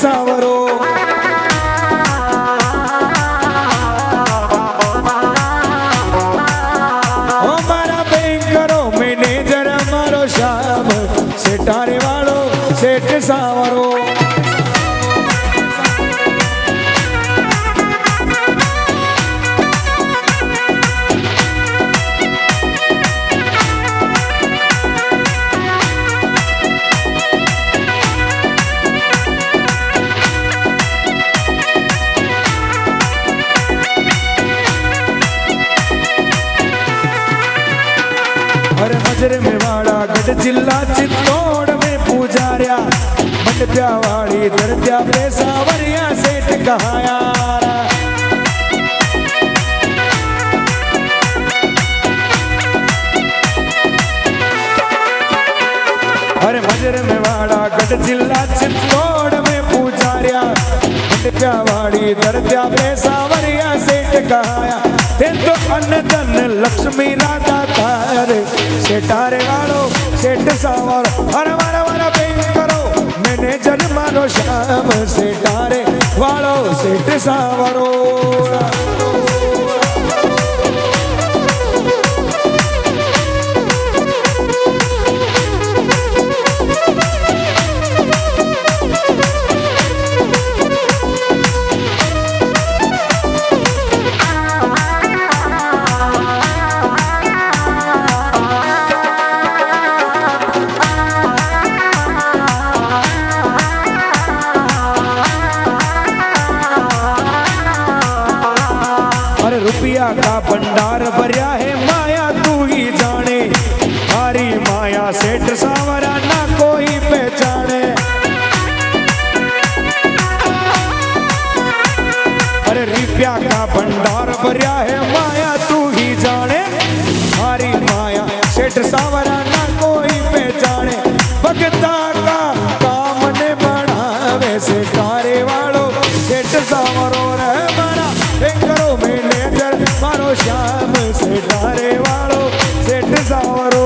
सावरो हमारा बैंकरो मैनेजर मारो श्याम सेठारे वालो सेठ सावरो अरे मजरे में वाड़ा गढ़ जिला चित्तौड़ में पूजारिया मंडप्या वाली दरत्या पेशावरिया सेठ कहाया अरे मजरे में वाड़ा गढ़ जिला चित्तौड़ में पूजारिया मंडप्या वाली दरत्या पेशावरिया सेठ कहाया ते तो अन्न धन लक्ष्मी राधा तारे सेठारे वालो सेठ सावरो अरे मारा मारा बैंक करो मैनेजर मारो श्याम सेठारे वालो सेठ सावरो रुपया का भंडार भरिया है माया तू ही जाने थारी माया सेठ सावरा ना कोई पहचाने अरे रुपया का भंडार भरिया है माया तू ही जाने थारी माया सेठ सावरा ना कोई पहचाने भगता का काम ने बढ़ावे सेठारे वालो सेठ सावरो रे मारा करो मैनेजर मारो श्याम सेठारे वालो सेठ सावरो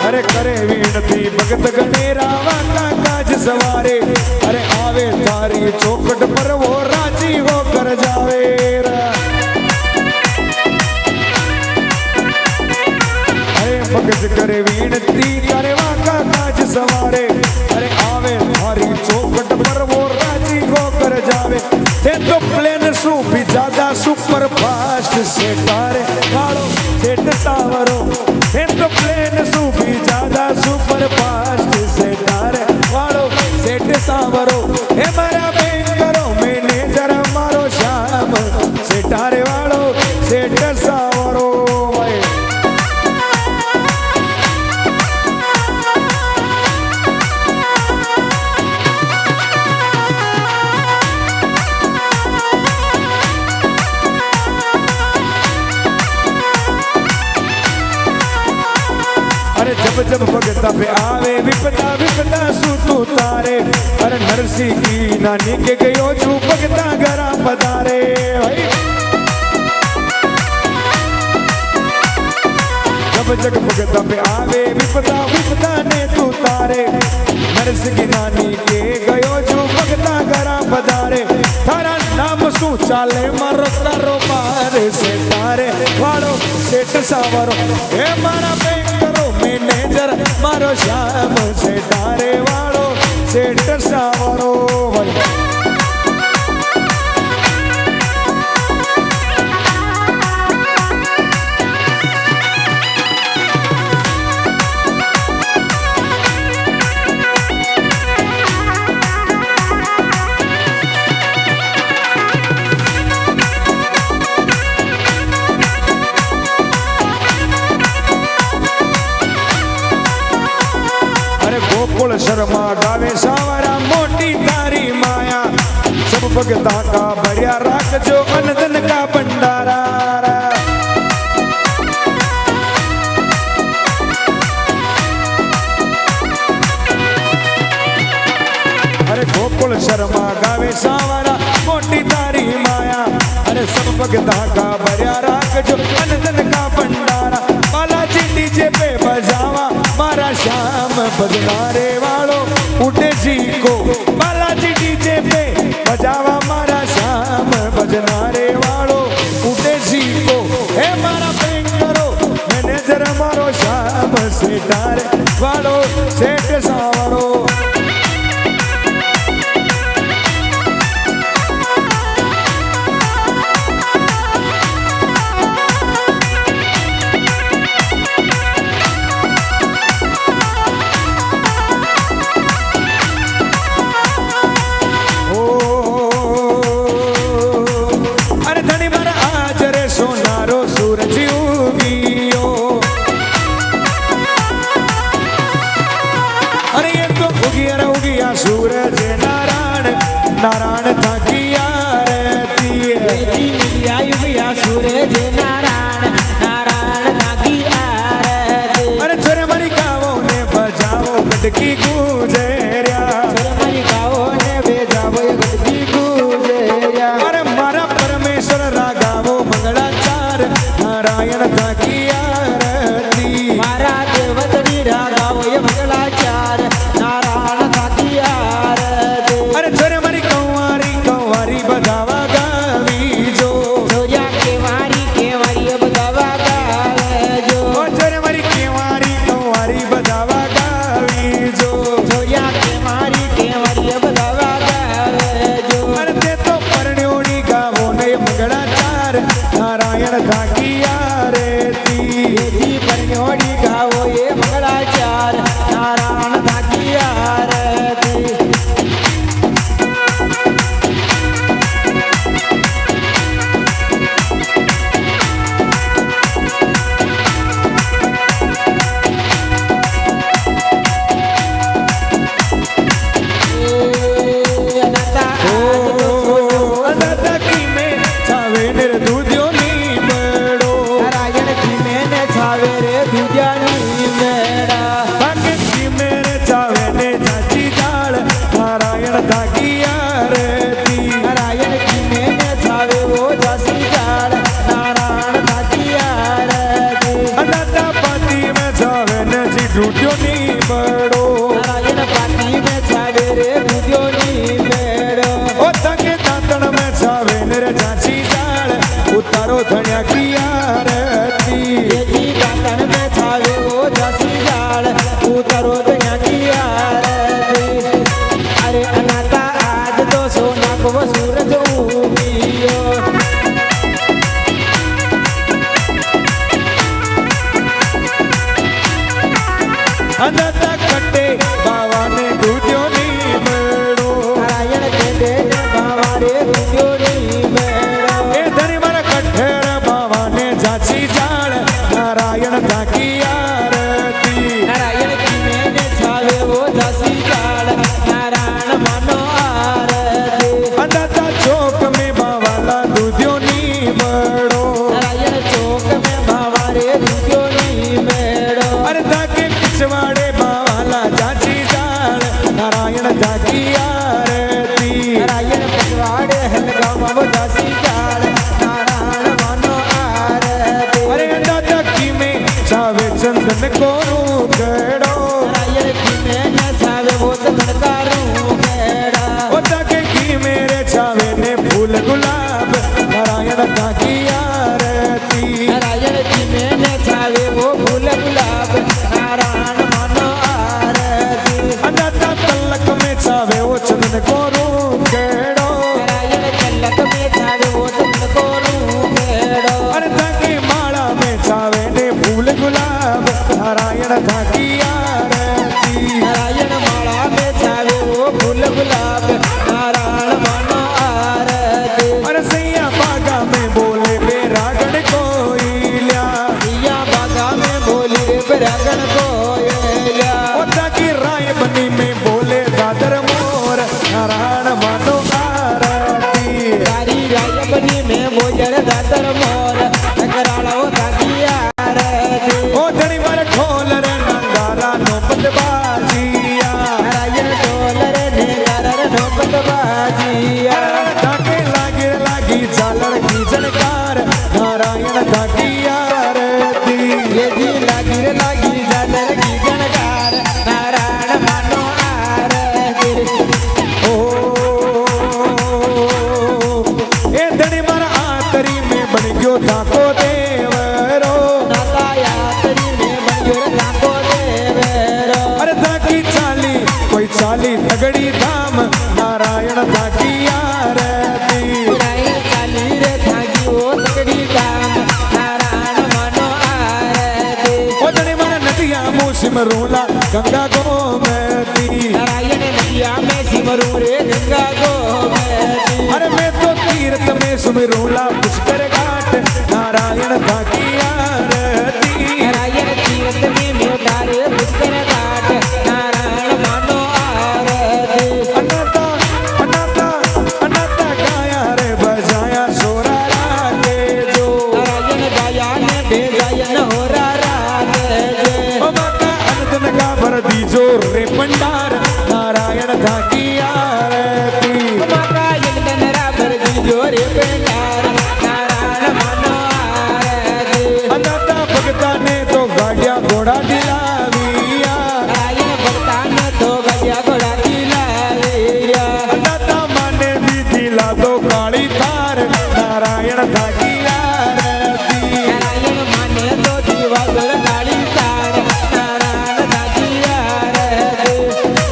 अरे करे विनती भगत गणेरा वाला काज सवारे अरे आवे थारी चौकट पर वो राजी होकर जावे भगत करे विनती करे वाका काज सवारे अरे आवे थारी चौकट पर वो राजी होकर जावे ते तो प्लेन सु भी ज्यादा सुपर फास्ट सेठारे वालो सेठ सावरो ते तो प्लेन सु भी ज्यादा सुपर फास्ट सेठारे वालो सेठ सावरो हे मारा बैंक करो मैनेजर मारो श्याम सेठारे वालो सेठ सावरो जब जब भगता पे आवे विपदा विपदा सुतू तारे अरे नरसी की नानी के गयो छू भगता घरा पधारे जब जग भगता पे आवे विपदा विपदा ने तू तारे नरसी की नानी के गयो छू भगता घरा पधारे थारा नाम सु चाले मारो तारो पार से तारे वालो सेठ सावरो हे मारा बैंक मैनेजर मारो श्याम सेठारे वालो सेठ सावरो शर्मा गावे सावरा मोटी तारी माया सब भगता का भरिया राख जो अनदन का भंडारा अरे गोकुल शर्मा गावे सावरा मोटी तारी माया अरे सब भगता का भरिया राख जो अनदन का बजनारे वालों उठे जी को बालाजी डीजे पे बजावा मारा श्याम बजनारे वालों उठे जी को हे मारा बैंकरो मैनेजर मारो श्याम सेठारे वालों सेठ सावरो सूरज नारायण थकी आरती है सूरज नारायण थकी आरती अरे छोरे मरी गावो ने बजाओ गटकी गुजरिया छोरे मरी गावो ने बजाओ गटकी गुजरिया अरे मारा परमेश्वर रागावो मंगलाचार नारायण थकी आरती मारा देवतनी रागावो मंगलाचार नारायण थकी आरती अरे छोरे मरी कंवारी बजावा गावी जो जोया केवारी बजावा गावे जो ओ छोरे मरी कंवारी बजावा गावी जो जोया केवारी बजावा गावे जो अरे ते तो परण्योड़ी गावो ने मंगलाचार नारायण थाकी आरती जी परण्योड़ी गावो ये मंगलाचार नारायण थकी आरती नारायण की मैंने छावे रे दुजानी मेरा नारायण थाकी आरती नारायण की मैंने छावे वो जसी जाल नारायण थकी आरती दादा पाती में जावे ने जी ढूंढ्यो नी बड़ो नारायण पाती में छावे रे दुजानी मेरा ओ तके दातन में जावे ने रे झांसी जाल उतारो धनिया की आरती ये जी दातन में छावे वो जसी जाल उतरो दुनिया की आरती अरे अनाथा आज तो सोना को वो सूरज उगियो दादा कट्टे बाबा ने ढूंढ्यो नी बड़ो नारायण के दे बाबा रे दुजानी मेरा ए धनी मारा कट्ठेर बाबा ने झांसी जाल नारायण थाकी आरती नारायण की मैंने छावे वो जसी जाल नारायण मनो आरती दादा चौक में बावाला दूधियो नी बड़ो नारायण चौक में बाबा रे दुजानी मेरा अरे ताके पिछवाड़े बावाला झांसी जाल नारायण थाकी आरती नारायण पटवाड़े हलगाव वो जसी जाल नारायण मनो आरती अरे दादा की में चावे चंदन को रूगड़ो नारायण की मैंने छावे वो चमत्कारों मेरा ओ ताके की मेरे चावे ने फूल गुलाब नारायण थाकी आरती नारायण की मैंने छावे वो फूल गुलाब नारायण मनो आरती दादा तलक में चावे वो चंदन को रूगड़ो नारायण तलक में छावे वो चमत्कारों मेरा अरे ताके माला में चावे ने फूल गुलाब नारायण थाकी आरती नारायण माला में छावे वो फूल गुलाब नारायण मनो आरती अरे सैया बागा में बोले बेरागण कोई ल्या दिया बागा में बोली रे बरागण को येल्या ओ ताकी राय बनी में बोले दादर मोर नारायण मानो आरती तारी रायबनी में बोजर दातर मोर नगराला वो ताकी आरती ओ धनी मार ढोल रे नंगारा नौबत बाजिया नारायण डोलर ने गारर नौबत बाजिया ताके लागी झालर की झनकार नारायण थाकी आरती ये जी लागी रे लागी जालर की जनकार नारायण सिमरूला गंगा गोमती। नारायण नदिया में सिमरू रे गंगा गोमती। अरे मैं तो तीर्थ में सुमिरूला पुष्कर घाट नारायण था की आरती। नारायण तीर्थ में मोटारे पुष्कर घाट नारायण मानो आरती। अनाथा अनाथा अनाथा गाया रे बजाया सोरा रागे जो। नारायण गाया ने बेजायन हो रागे जो। ओ माता अनंतन का भर दीजो रे भंडार नारायण था की आरती। माता यंदन राबर दीजो रे भंडार नारायण मानो आरती। अनाथा भगता ने तो गाड़िया घोड़ा दिलाविया। नारायण भक्ता ने तो गया घोड़ा दिलाविया। अनाथा माने भी दिला दो काली थार नारायण था की आरती। नारायण माने तो दीवा गोर काली तार नारायण दादी आरती।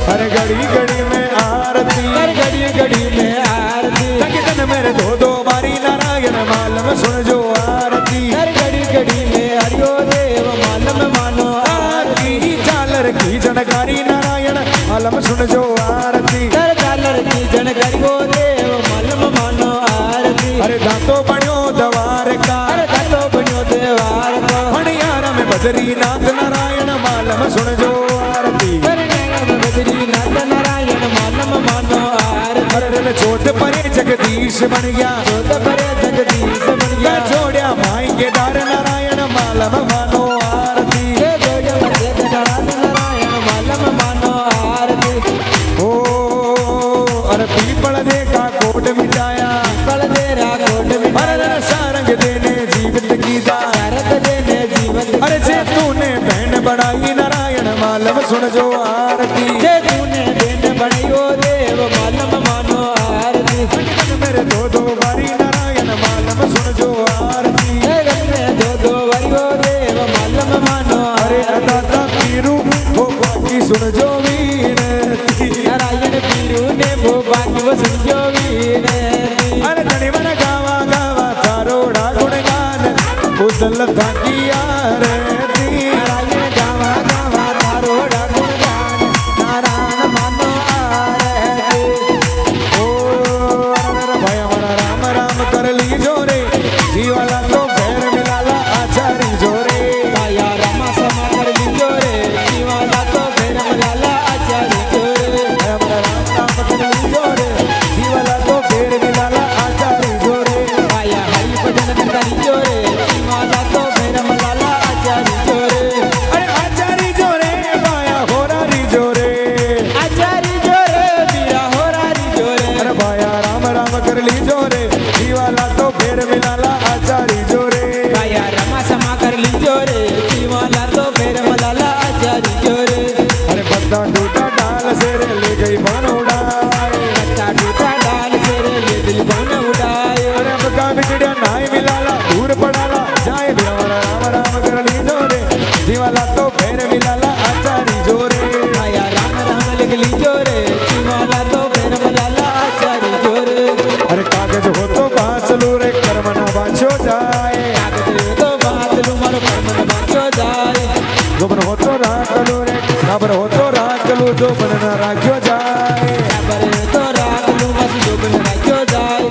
हर घड़ी घड़ी में आरती। हर घड़ी घड़ी में आरती। संगीतन मेरे दो बारी नारायण मालम सुन जो आरती। हर घड़ी घड़ी में हरियो देव मालम मानो आरती। आरती झालर की जनकारी नारायण मालम सुन जो आरती। हर झालर की जनकारी हो देव मालम मानो आरती। अरे दांतो बण्यो दवार का हर दातो बन्यो देवार को। मणियारा में बद्रीनाथ नारायण मालम सुन जो आरती। हर नैन में बद्रीनाथ नारायण मालम मानो आरती। अरे रे चोट परे जगदीश बन गया। चोट परे जगदीश बन गया। मैं जोड़िया भाई केदार नारायण मालम मानो आरती। ये जोड़ो जगदानंद नारायण मालम मानो आरती। ओ अरे पीपल देखा कोट मिटाया। कल तेरा कोट में अरे सारंग देने जीवित कीदा। भारत देने जीवन। अरे जे तूने बहन बढ़ाई नारायण मालम सुन जो आरती। जे तूने देन बनियो देव मालम मानो आरती। संगीतन मेरे दो बारी नारायण मालम सुन जो आरती। जगत में दो वरियो देव मालम मानो अरे आरती। अदाता पीरू वो बाकी सुन जो वीरती। नारायण पीरू ने वो बाकी वो सुनियो वीरती। अरे धनी मन गावा गावा तारोड़ा गुणगान कुशल था की आरती। नारायण गावा गावा तारो डाकुर गान नारायण मानो आरती। ओ अरे भाई हमारा राम राम कर ली जोरे जीवाला तो पैर मिलाला आचारी जोरे। काया रामा समा कर लीजो रे जीवाला तो फेर मलाला आचारी जोरे। हमारा राम राम कर ली जोरे जीवाला तो पैर मिलाला आचारी जोरे। काया हरि भजन करी जोरे जीवाला तो फेर मलाला आचारी जोरे। अरे आचारी जोरे बाया होरारी जोरे। आचारी जोरे बीरा होरारी जोरे। अरे भाया राम राम कर ली जोरे जीवाला तो पैर मिलाला आचारी जोरे। काया रामा समा कर लीजो रे जीवाला तो फेर मलाला आचारी जोरे। अरे पत्ता टूटा डाल से रे ले गई बन उड़ाए। कच्चा टूटा डाल से रे ये दिल बन उड़ाए। अरे अब का बिगड़िया नाई मिलाला दूर पड़ाला जाए भी हमारा राम राम कर ली जोरे जीवाला तो पैर मिलाला आचारी जोरे। काया राम राम लिख लीजो रे जीवाला तो फेर मलाला आचारी जोरे। अरे कागज हो तो बाँचलू रे कर्मना बाँचो जाए। कागज तो बात लू मारो कर्मन बाँचो जाए। गोबर हो तो राखलू रे खबर हो तो राखलू जो बन न राख्यो जाए। खबर तो राख लू बस जो बिन राख्यो जाए।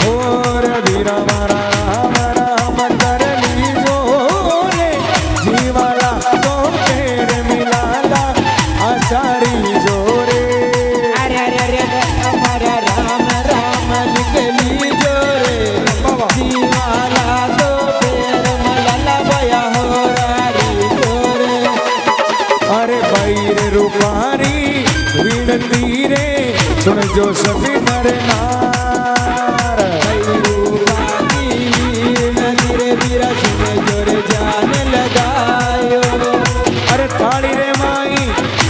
और धीरा मारा राम राम कर ली जोरे जीवाला तो पैर मिलाला आचारी जोरे। अरे अरे अरे हमारा राम राम लिख लीजो रे जीवाला तो फेर मलाला बया हो रारी जोरे। अरे भाई रे रूपारी विनती रे सुन जो सभी नर नार। अरे थाली रे माई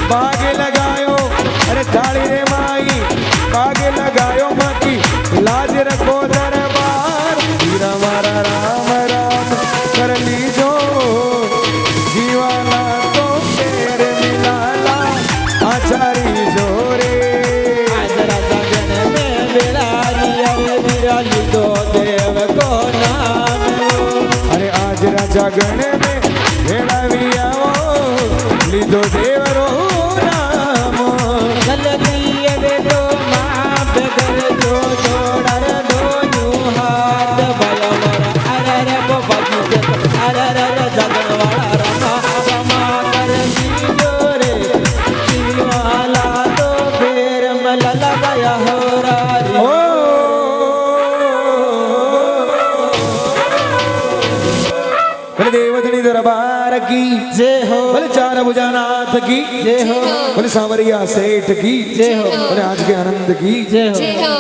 बागे लगायो। अरे थाली रे माई बागे लगायो माकी लाज रखो दरबार। हीरा मारा राम राम कर लीजो जीवाला तो पैर मिलाला आचारी जोरे। अरे आज राजा गण में भेड़ा भी आओ લીધો દેવરો નામ ગલતી હવે તો માફ કરજો જોડર દોનું હાથ ભયવર અરર બાબાજી કે અરર જગણવાળા રમા રમા કરજી જોરે જીવાલા તો ફેર મલલા ગયા હોરારી ઓ બોલે દેવધણી દરબાર કી જય હો बोले चार भुजानाथ की जय हो बोले सांवरिया सेठ की जय हो बोले आज के आनंद की जय हो जय हो